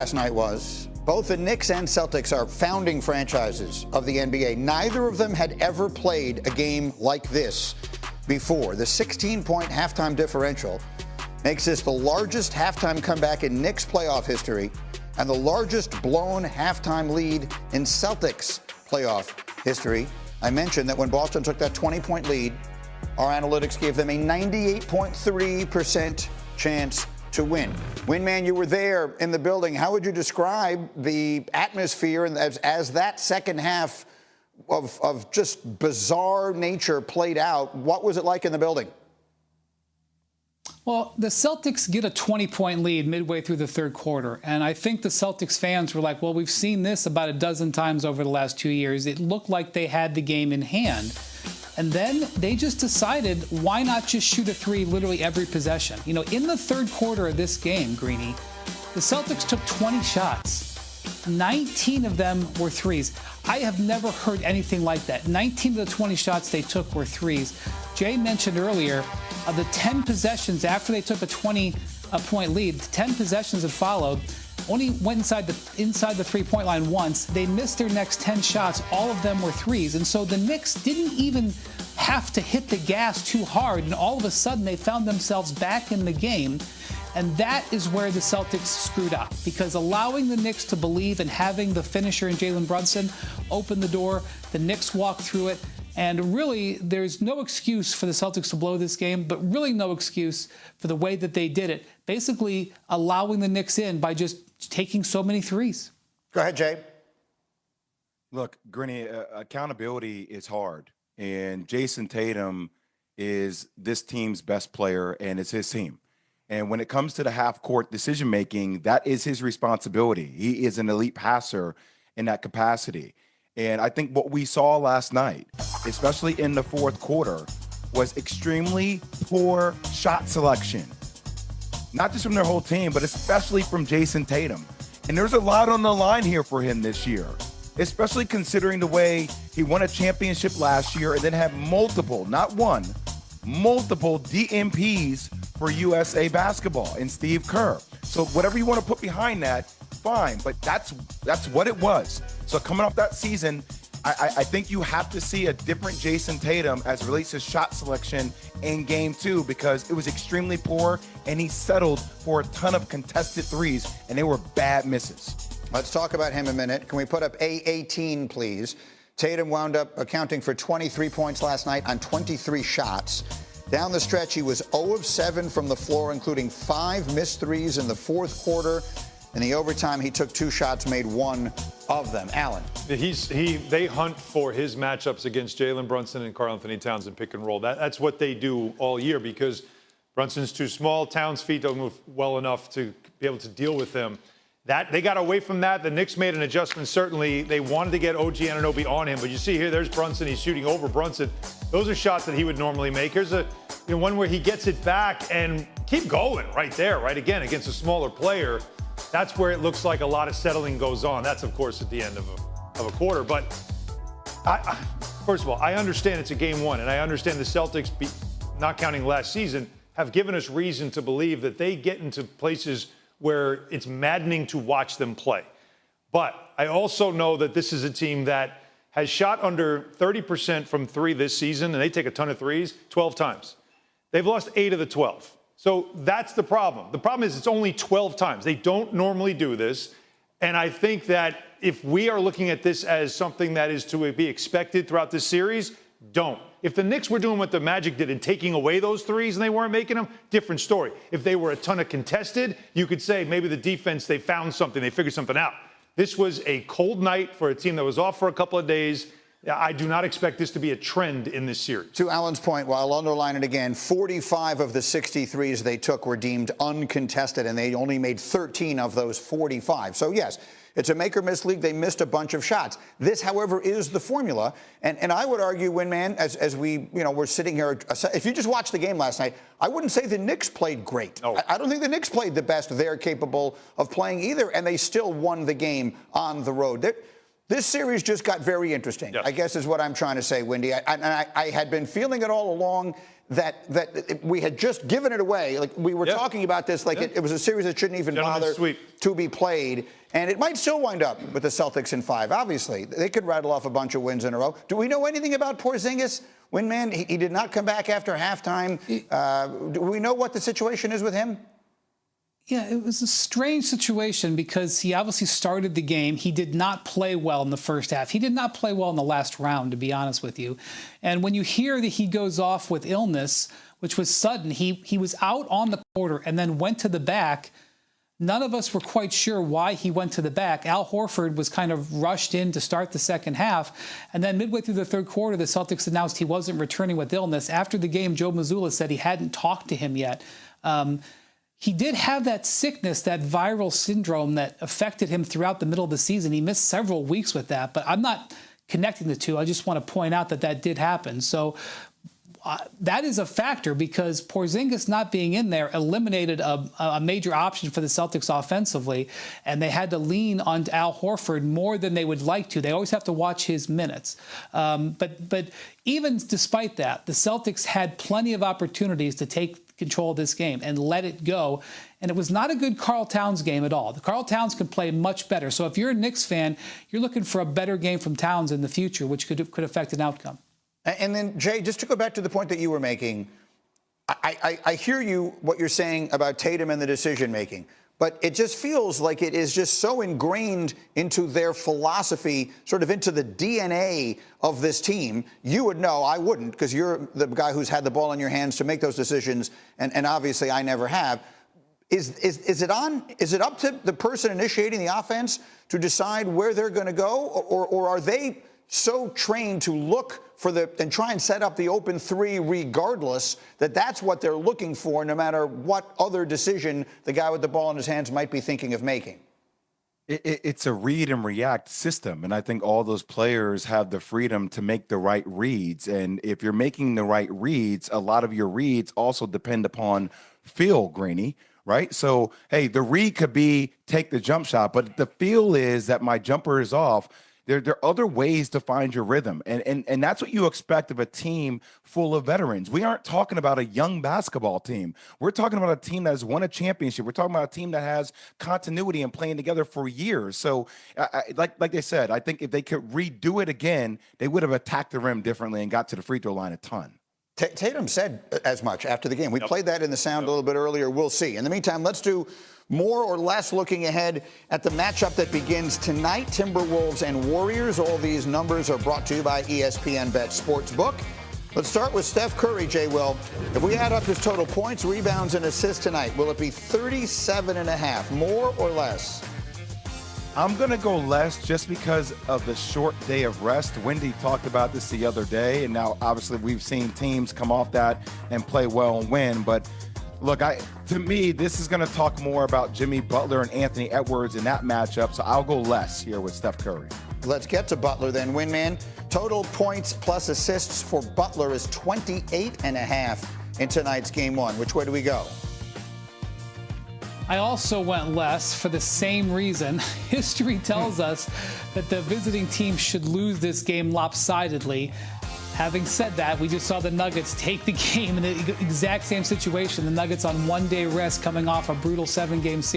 Last night was. Both the Knicks and Celtics are founding franchises of the NBA. Neither of them had ever played a game like this before. The 16-point halftime differential makes this the largest halftime comeback in Knicks playoff history and the largest blown halftime lead in Celtics playoff history. I mentioned that when Boston took that 20-point lead, our analytics gave them a 98.3% chance to win. Windman, you were there in the building. How would you describe the atmosphere and as that second half of just bizarre nature played out? What was it like in the building? Well, the Celtics get a 20-point lead midway through the third quarter, and I think the Celtics fans were like, well, we've seen this about a dozen times over the last 2 years. It looked like they had the game in hand. And then they just decided, why not just shoot a three literally every possession? You know, in the third quarter of this game, Greeny, the Celtics took 20 shots. 19 of them were threes. I have never heard anything like that. 19 of the 20 shots they took were threes. Jay mentioned earlier, of the 10 possessions after they took a 20-point lead, 10 possessions that followed, only went inside the three-point line once. They missed their next 10 shots. All of them were threes. And so the Knicks didn't even have to hit the gas too hard. And all of a sudden, they found themselves back in the game. And that is where the Celtics screwed up, because allowing the Knicks to believe and having the finisher in Jalen Brunson open the door, the Knicks walked through it. And really, there's no excuse for the Celtics to blow this game, but really no excuse for the way that they did it, basically allowing the Knicks in by just taking so many threes. Go ahead, Jay. Look, Grinny, accountability is hard. And Jayson Tatum is this team's best player, and it's his team. And when it comes to the half-court decision-making, that is his responsibility. He is an elite passer in that capacity. And I think what we saw last night, especially in the fourth quarter, was extremely poor shot selection. Not just from their whole team, but especially from Jayson Tatum. And there's a lot on the line here for him this year, especially considering the way he won a championship last year and then had multiple, not one, multiple DMPs for USA basketball and Steve Kerr. So whatever you want to put behind that, fine, but that's what it was. So coming off that season, I think you have to see a different Jayson Tatum as it relates to shot selection in game two, because it was extremely poor and he settled for a ton of contested threes and they were bad misses. Let's talk about him a minute. Can we put up A18, please? Tatum wound up accounting for 23 points last night on 23 shots. Down the stretch, he was 0 of 7 from the floor, including 5 missed threes in the fourth quarter. In the overtime, he took 2 shots, made 1 of them. Allen. They hunt for his matchups against Jalen Brunson and Karl-Anthony Towns in pick and roll. That's what they do all year, because Brunson's too small. Towns' feet don't move well enough to be able to deal with him. They got away from that. The Knicks made an adjustment. Certainly, they wanted to get OG Anunoby on him. But you see here, there's Brunson. He's shooting over Brunson. Those are shots that he would normally make. Here's one where he gets it back and keep going right there, right again, against a smaller player. That's where it looks like a lot of settling goes on. That's, of course, at the end of a quarter. But first of all, I understand it's a game one, and I understand the Celtics, not counting last season, have given us reason to believe that they get into places where it's maddening to watch them play. But I also know that this is a team that has shot under 30% from three this season, and they take a ton of threes 12 times. They've lost 8 of the 12. So that's the problem. The problem is it's only 12 times. They don't normally do this. And I think that if we are looking at this as something that is to be expected throughout this series, don't. If the Knicks were doing what the Magic did and taking away those threes and they weren't making them, different story. If they were a ton of contested, you could say maybe the defense, they found something, they figured something out. This was a cold night for a team that was off for a couple of days. I do not expect this to be a trend in this series. To Allen's point, while I'll underline it again, 45 of the 63s they took were deemed uncontested, and they only made 13 of those 45. So, yes, it's a make-or-miss league. They missed a bunch of shots. This, however, is the formula. And I would argue, Windman, as we, we're sitting here, if you just watched the game last night, I wouldn't say the Knicks played great. No. I don't think the Knicks played the best they're capable of playing either, and they still won the game on the road. This series just got very interesting, yes. I guess is what I'm trying to say, Windy. I had been feeling it all along that we had just given it away. Like we were talking about this, like it was a series that shouldn't even bother to be played. And it might still wind up with the Celtics in 5. Obviously, they could rattle off a bunch of wins in a row. Do we know anything about Porzingis? Windman, he did not come back after halftime. Do we know what the situation is with him? Yeah, it was a strange situation because he obviously started the game. He did not play well in the first half. He did not play well in the last round, to be honest with you. And when you hear that he goes off with illness, which was sudden, he was out on the quarter and then went to the back. None of us were quite sure why he went to the back. Al Horford was kind of rushed in to start the second half. And then midway through the third quarter, the Celtics announced he wasn't returning with illness. After the game, Joe Mazzulla said he hadn't talked to him yet. He did have that sickness, that viral syndrome that affected him throughout the middle of the season. He missed several weeks with that, but I'm not connecting the two. I just want to point out that that did happen. So that is a factor because Porzingis not being in there eliminated a major option for the Celtics offensively, and they had to lean on Al Horford more than they would like to. They always have to watch his minutes. But even despite that, the Celtics had plenty of opportunities to take control of this game and let it go. And it was not a good Karl Towns game at all. The Karl Towns can play much better. So if you're a Knicks fan, you're looking for a better game from Towns in the future, which could affect an outcome. And then, Jay, just to go back to the point that you were making, I hear you, what you're saying about Tatum and the decision-making, but it just feels like it is just so ingrained into their philosophy, sort of into the DNA of this team. You would know, I wouldn't, because you're the guy who's had the ball in your hands to make those decisions, and obviously I never have. Is it up to the person initiating the offense to decide where they're going to go, or are they so trained to look for and try and set up the open three regardless, that's what they're looking for no matter what other decision the guy with the ball in his hands might be thinking of making? It's a read and react system. And I think all those players have the freedom to make the right reads. And if you're making the right reads, a lot of your reads also depend upon feel, Greeny, right? So, hey, the read could be take the jump shot, but the feel is that my jumper is off. There are other ways to find your rhythm. And that's what you expect of a team full of veterans. We aren't talking about a young basketball team. We're talking about a team that has won a championship. We're talking about a team that has continuity and playing together for years. So like they said, I think if they could redo it again, they would have attacked the rim differently and got to the free throw line a ton. Tatum said as much after the game. We played that in the sound a little bit earlier. We'll see. In the meantime, let's do more or less looking ahead at the matchup that begins tonight, Timberwolves and Warriors. All these numbers are brought to you by ESPN Bet Sportsbook. Let's start with Steph Curry, Jay Will. If we add up his total points, rebounds, and assists tonight, will it be 37.5, more or less? I'm going to go less just because of the short day of rest. Wendy talked about this the other day, and now obviously we've seen teams come off that and play well and win. But look, to me, this is going to talk more about Jimmy Butler and Anthony Edwards in that matchup, so I'll go less here with Steph Curry. Let's get to Butler then, Windman. Total points plus assists for Butler is 28.5 in tonight's game one. Which way do we go? I also went less for the same reason. History tells us that the visiting team should lose this game lopsidedly. Having said that, we just saw the Nuggets take the game in the exact same situation. The Nuggets on one-day rest coming off a brutal 7-game series.